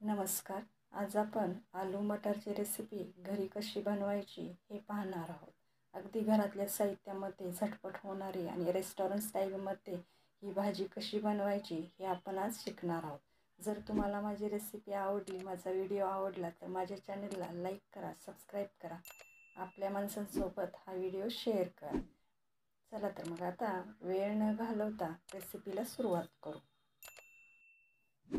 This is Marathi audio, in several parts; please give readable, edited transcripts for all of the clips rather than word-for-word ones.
नमस्कार. आज आपण आलू मटरची रेसिपी घरी कशी बनवायची हे पाहणार आहोत. अगदी घरातल्या साहित्यामध्ये झटपट होणारी आणि रेस्टॉरंट स्टाईलमध्ये ही भाजी कशी बनवायची हे आपण आज शिकणार आहोत. जर तुम्हाला माझी रेसिपी आवडली, माझा व्हिडिओ आवडला तर माझ्या चॅनलला लाईक करा, सबस्क्राईब करा, आपल्या माणसांसोबत हा व्हिडिओ शेअर करा. चला तर मग आता वेळ न घालवता रेसिपीला सुरुवात करू.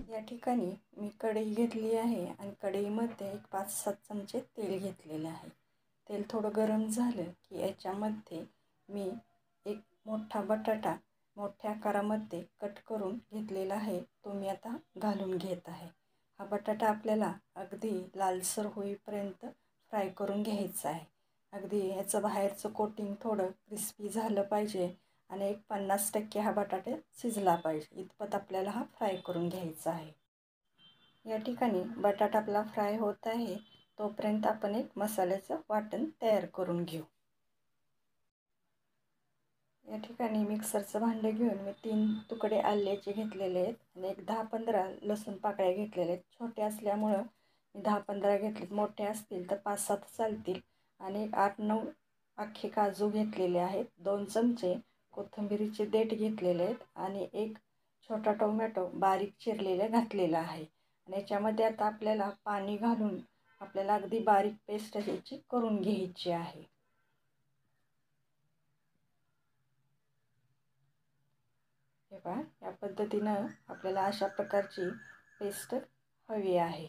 या ठिकाणी मी कढई घेतली आहे आणि कढईमध्ये एक 5-7 चमचे तेल घेतलेले आहे. तेल थोडं गरम झालं की याच्यामध्ये मी एक मोठा बटाटा मोठ्या आकारामध्ये कट करून घेतलेला आहे, तो मी आता घालून घेत आहे. हा बटाटा आपल्याला अगदी लालसर होईपर्यंत फ्राय करून घ्यायचा आहे. अगदी याचं बाहेरचं कोटिंग थोडं क्रिस्पी झालं पाहिजे आणि एक 50% हा बटाटा शिजला पाहिजे इतपत आपल्याला हा फ्राय करून घ्यायचा आहे. या ठिकाणी बटाटा आपला फ्राय होत आहे, तोपर्यंत आपण एक मसाल्याचं वाटण तयार करून घेऊ. या ठिकाणी मिक्सरचं भांडं घेऊन मी 3 तुकडे आल्याचे घेतलेले आहेत आणि एक 10-15 लसूण पाकळ्या घेतलेल्या आहेत. छोट्या असल्यामुळं मी 10-15 घेतलेत, मोठ्या असतील तर 5-7 चालतील. आणि 8-9 अख्खे काजू घेतलेले आहेत. 2 चमचे कोथिंबीरीचे देठ घेतलेले आहेत आणि एक छोटा टोमॅटो बारीक चिरलेला घातलेला आहे. आणि याच्यामध्ये आता आपल्याला पाणी घालून आपल्याला अगदी बारीक पेस्ट ह्याची करून घ्यायची आहे. हे पहा, या पद्धतीनं आपल्याला अशा प्रकारची पेस्ट हवी आहे.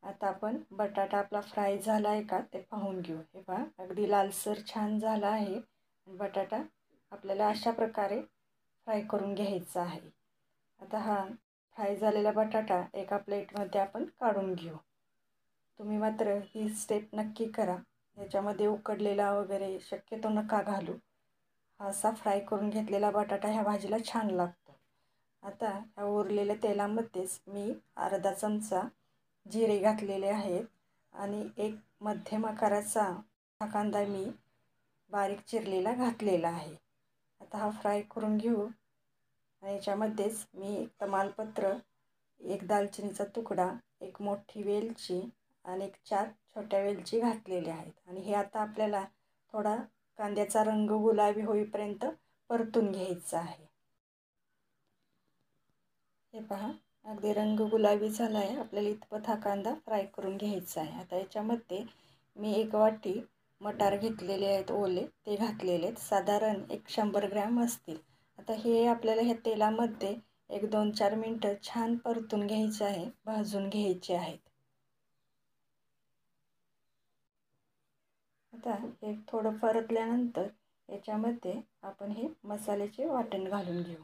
आता आपण बटाटा आपला फ्राय झाला आहे का ते पाहून घेऊ. हे पहा, अगदी लालसर छान झाला आहे. बटाटा आपल्याला अशा प्रकारे फ्राय करून घ्यायचा आहे. आता हा फ्राय झालेला बटाटा एका प्लेटमध्ये आपण काढून घेऊ. तुम्ही मात्र ही स्टेप नक्की करा. याच्यामध्ये उकडलेला वगैरे शक्यतो नका घालू. हा असा फ्राय करून घेतलेला बटाटा ह्या भाजीला छान लागतो. आता ह्या उरलेल्या तेलामध्येच मी अर्धा चमचा जिरे घातलेले आहेत आणि एक मध्यम आकाराचा कांदा मी बारीक चिरलेला घातलेला आहे. आता हा फ्राय करून घेऊ. आणि याच्यामध्येच मी एक तमालपत्र, एक दालचिनीचा तुकडा, एक मोठी वेलची आणि एक 4 छोट्या वेलची घातलेल्या आहेत. आणि हे आता आपल्याला थोडा कांद्याचा रंग गुलाबी होईपर्यंत परतून घ्यायचा आहे. हे पहा, अगदी रंग गुलाबी झाला आहे. आपल्याला इतपत हा कांदा फ्राय करून घ्यायचा आहे. आता याच्यामध्ये मी 1 वाटी मटार घेतलेले आहेत ओले, ते घातलेले आहेत. साधारण एक 100 ग्रॅम असतील. आता हे आपल्याला ह्या तेलामध्ये एक 2-4 मिनटं छान परतून घ्यायचे आहे, भाजून घ्यायचे आहेत. आता हे थोडं परतल्यानंतर याच्यामध्ये आपण हे मसाल्याचे वाटण घालून घेऊ.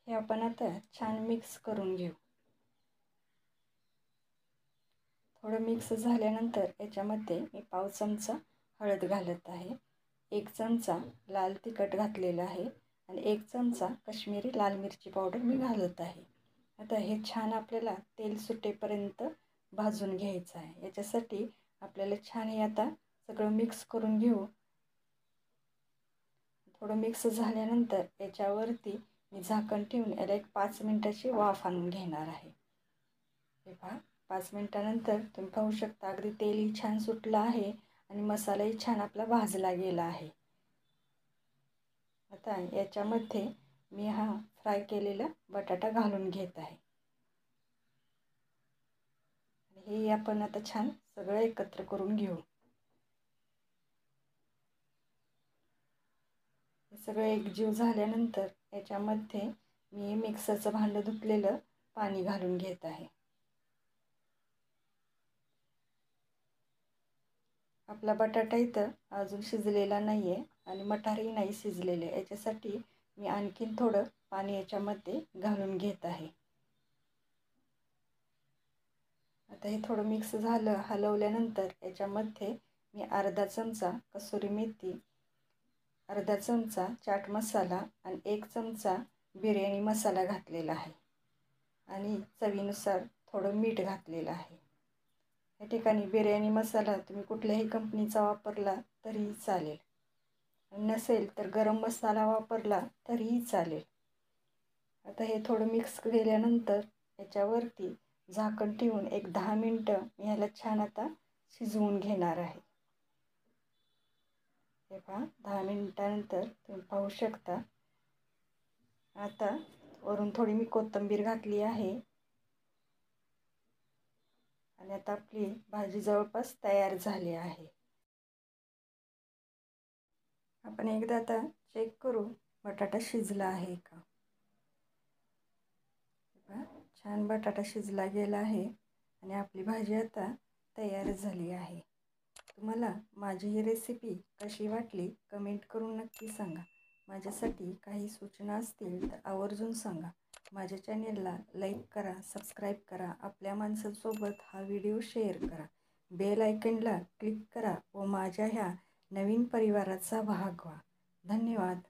हे आपण आता छान मिक्स करून घेऊ. थोडं मिक्स झाल्यानंतर याच्यामध्ये मी पाव चमचा हळद घालत आहे, 1 चमचा लाल तिखट घातलेलं आहे आणि 1 चमचा काश्मीरी लाल मिरची पावडर मी घालत आहे. आता हे छान आपल्याला तेल सुटेपर्यंत भाजून घ्यायचं आहे. याच्यासाठी आपल्याला छान हे आता सगळं मिक्स करून घेऊ. थोडं मिक्स झाल्यानंतर याच्यावरती मी झाकण ठेवून याला एक 5 मिनटाची वाफ आणून घेणार आहे. हे पहा, 5 मिनटानंतर तुम्ही पाहू शकता अगदी तेलही छान सुटलं आहे आणि मसालाही छान आपला भाजला गेला आहे. आता याच्यामध्ये मी हा फ्राय केलेला बटाटा घालून घेत आहे. हे आपण आता छान सगळं एकत्र करून घेऊ. हे सगळं एकजीव झाल्यानंतर याच्यामध्ये मी मिक्सरचं भांडं धुतलेलं पाणी घालून घेत आहे. आपला बटाटा इथं अजून शिजलेला नाही आहे आणि मटारही नाही शिजलेले. याच्यासाठी मी आणखीन थोडं पाणी याच्यामध्ये घालून घेत आहे. आता हे थोडं मिक्स झालं, हलवल्यानंतर याच्यामध्ये मी अर्धा चमचा कसुरी मेथी, अर्धा चमचा चाट मसाला आणि 1 चमचा बिर्याणी मसाला घातलेला आहे आणि चवीनुसार थोडं मीठ घातलेलं आहे. या ठिकाणी बिर्याणी मसाला तुम्ही कुठल्याही कंपनीचा वापरला तरीही चालेल. नसेल तर गरम मसाला वापरला तरीही चालेल. आता हे थोडं मिक्स केल्यानंतर याच्यावरती झाकण ठेवून एक 10 मिनटं मी ह्याला छान आता शिजवून घेणार आहे. हे पहा 10 मिनिटानंतर तुम्ही पाहू शकता. आता वरून थोडी मी कोथिंबीर घातली आहे आणि आता आपली भाजी जवळपास तयार झाली आहे. आपण एकदा आता चेक करू बटाटा शिजला आहे का. छान बटाटा शिजला गेला आहे आणि आपली भाजी आता तयार झाली आहे. तुम्हाला माझी ही रेसिपी कशी वाटली कमेंट करून नक्की सांगा. माझ्यासाठी काही सूचना असतील तर आवर्जून सांगा. माझ्या चॅनेलला लाईक करा, सबस्क्राईब करा, आपल्या माणसांसोबत हा व्हिडिओ शेअर करा, बेल आयकनला क्लिक करा व माझ्या ह्या नवीन परिवाराचा भाग व्हा. धन्यवाद.